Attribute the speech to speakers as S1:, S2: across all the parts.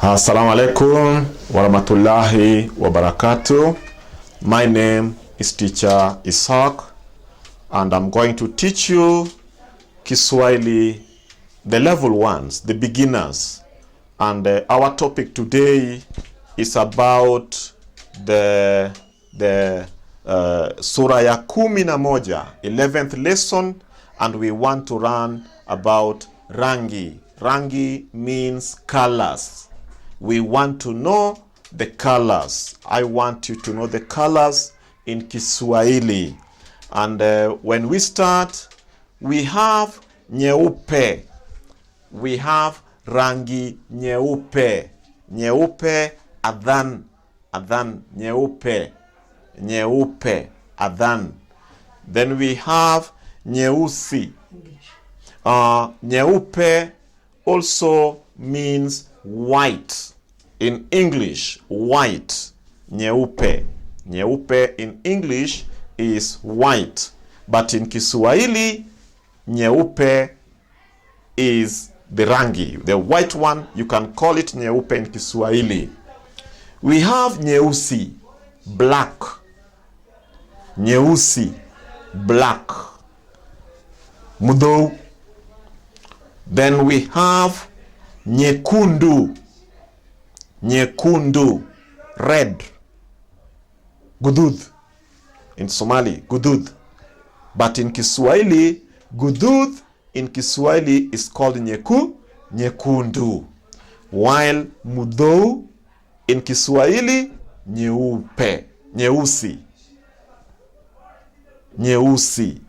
S1: Assalamu alaikum warahmatullahi wabarakatuh. My name is Teacher Isaac and I'm going to teach you Kiswahili, the level ones, the beginners. And our topic today is about the Sura ya 11, 11th lesson, and we want to learn about rangi. Rangi means colors. We want to know the colors. I want you to know the colors in Kiswahili. And when we start, we have nyeupe. We have rangi nyeupe. Nyeupe, adhan. Adhan, nyeupe. Nyeupe, adhan. Then we have nyeusi. Nyeupe also means white. In English, white. Nyeupe. Nyeupe in English is white. But in Kiswahili, nyeupe is the rangi. The white one, you can call it nyeupe in Kiswahili. We have nyeusi, black. Nyeusi, black. Mudou. Then we have nyekundu. Nyekundu, red. Gudud. In Somali, gudud. But in Kiswahili, gudud in Kiswahili is called nyekundu. While mudou in Kiswahili, nyeupe. Nyeusi. Nyeusi.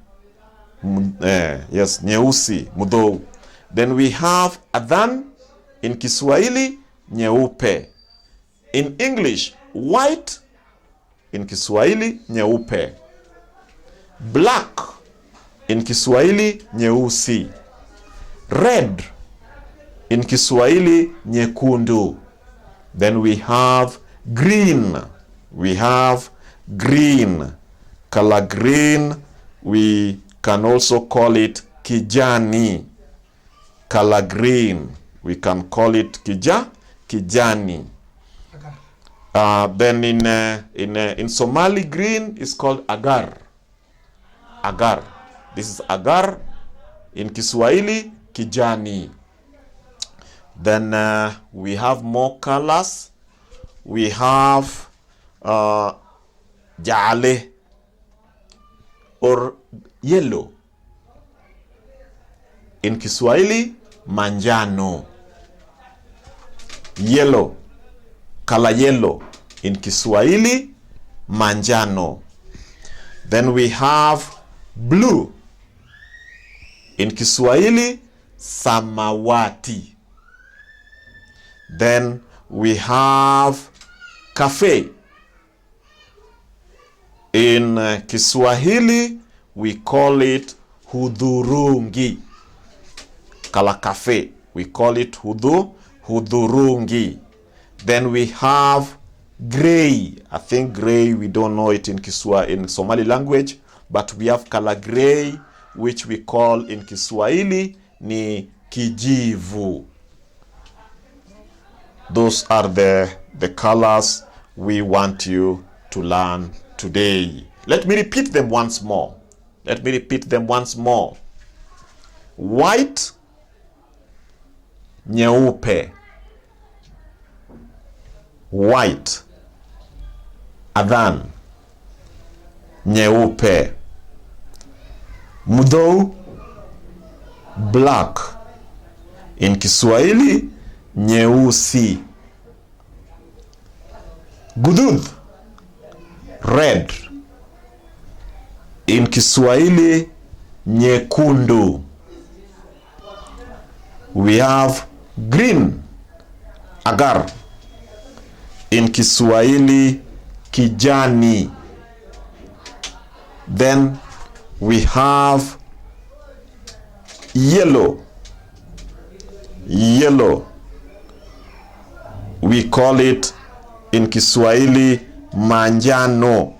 S1: Yes, nyeusi, mudou. Then we have adhan in Kiswahili, nyeupe. In English, white. In Kiswahili, nyeupe. Black. In Kiswahili, nyeusi. Red. In Kiswahili, nyekundu. Then we have green. We have green. Color green, we can also call it kijani. Color green, we can call it kijani. Then in Somali, green is called agar. Agar. This is agar. In Kiswahili, kijani. Then we have more colors. We have jale or yellow. In Kiswahili, manjano. Yellow. Color yellow. In Kiswahili, manjano. Then we have blue. In Kiswahili, samawati. Then we have cafe. In Kiswahili, we call it hudhurungi. Kala cafe, we call it hudhurungi. Then we have gray. I think gray, we don't know it in Somali language, but we have color gray, which we call in Kiswahili ni kijivu. Those are the colors we want you to learn today. Let me repeat them once more. Let me repeat them once more. White, nyeupe. White, adhan, nyeupe. Mudou, black. In Kiswahili, nyeusi. Gudud, red. In Kiswahili, nyekundu. We have green, agar. In Kiswahili, kijani. Then we have yellow. Yellow. We call it in Kiswahili manjano.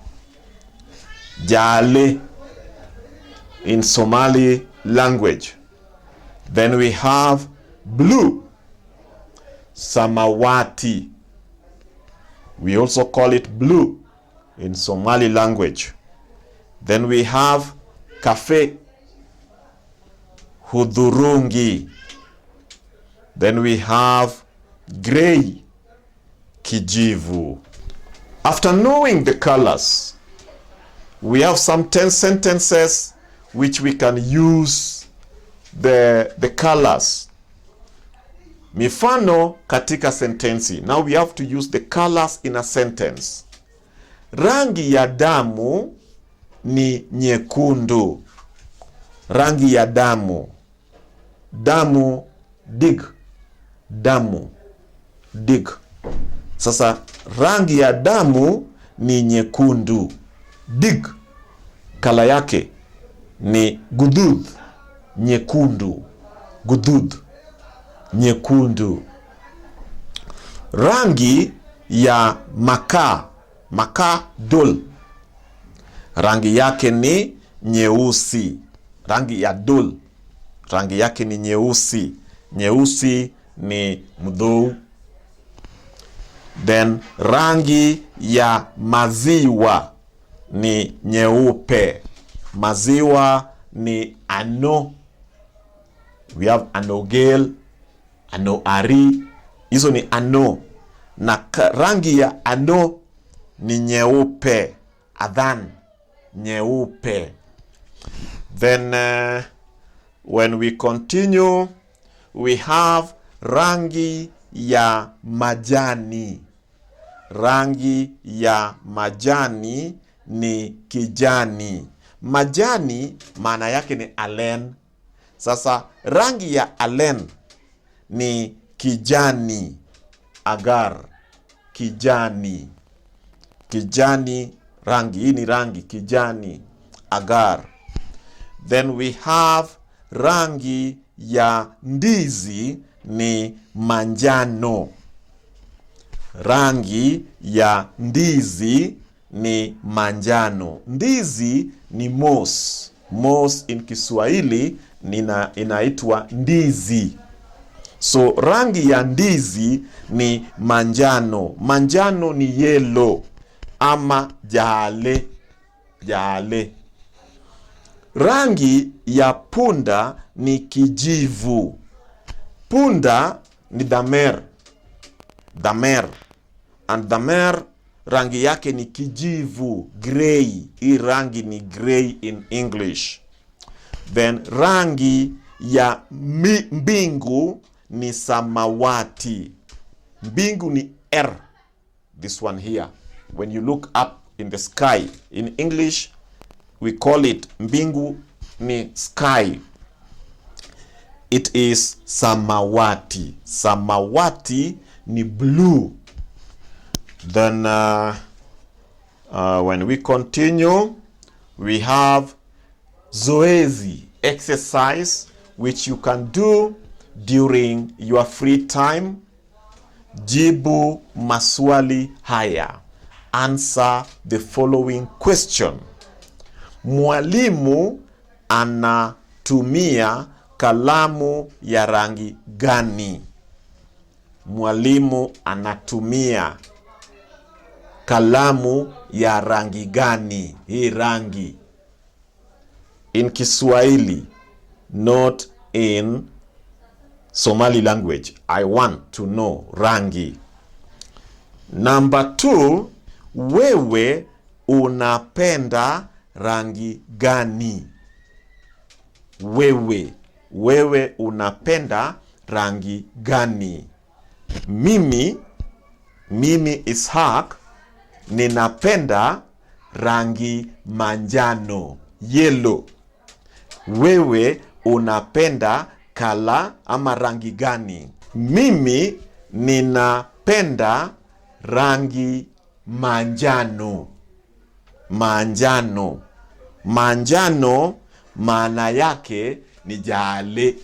S1: Jale in Somali language. Then we have blue. samawati. We also call it blue in Somali language. Then we have cafe, hudhurungi. Then we have gray, kijivu. After knowing the colors, we have some 10 sentences which we can use the colors. Mifano katika sentensi. Now we have to use the colors in a sentence. Rangi ya damu ni nyekundu. Rangi ya damu. Damu, dig. Damu, dig. Sasa rangi ya damu ni nyekundu. Dig, kala yake ni gudud, nyekundu. Gudud, nyekundu. Rangi ya makaa, makaa dol, rangi yake ni nyeusi. Rangi ya dol, rangi yake ni nyeusi. Nyeusi ni mdhou. Then rangi ya maziwa ni nyeupe. Maziwa ni ano. We have anogel, anoari. Hizo ni ano. Na rangi ya ano ni nyeupe. Adhan, nyeupe. Then when we continue, we have rangi ya majani. Rangi ya majani ni kijani. Majani maana yake ni alen. Sasa rangi ya alen ni kijani. Agar, kijani. Kijani, rangi. Hii ni rangi, kijani. Agar. Then we have rangi ya ndizi ni manjano. Rangi ya ndizi ni manjano. Ndizi ni mos. Mos in Kiswahili inaitwa ndizi. So rangi ya ndizi ni manjano. Manjano ni yellow ama jale. Jale. Rangi ya punda ni kijivu. Punda ni damer. Damer. And damer rangi yake ni kijivu, gray. Hii rangi ni gray in English. Then rangi ya mbingu ni samawati. Mbingu ni R. This one here. When you look up in the sky, in English we call it mbingu ni sky. It is samawati. Samawati ni blue. Then when we continue, we have zoezi, exercise, which you can do during your free time. Jibu maswali haya. Answer the following question. Mwalimu anatumia kalamu ya rangi gani? Mwalimu anatumia kalamu ya rangi gani? Hii rangi. In Kiswahili, not in Somali language. I want to know rangi. Number 2, wewe unapenda rangi gani? Wewe unapenda rangi gani? Mimi Ishaq ninapenda rangi manjano, yellow. Wewe unapenda kala ama rangi gani? Mimi ninapenda rangi manjano. Manjano. Manjano maana yake ni jale.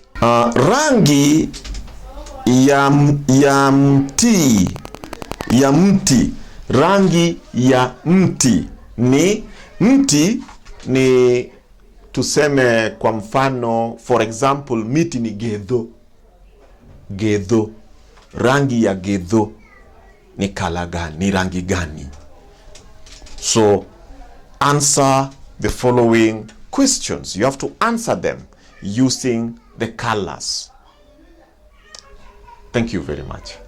S1: Rangi ya mti. Rangi ya mti ni tuseme kwa mfano, for example, miti ni gedho. Gedho. rangi ya githu ni kala gani, ni rangi gani? So answer the following questions. You have to answer them using the colors. Thank you very much.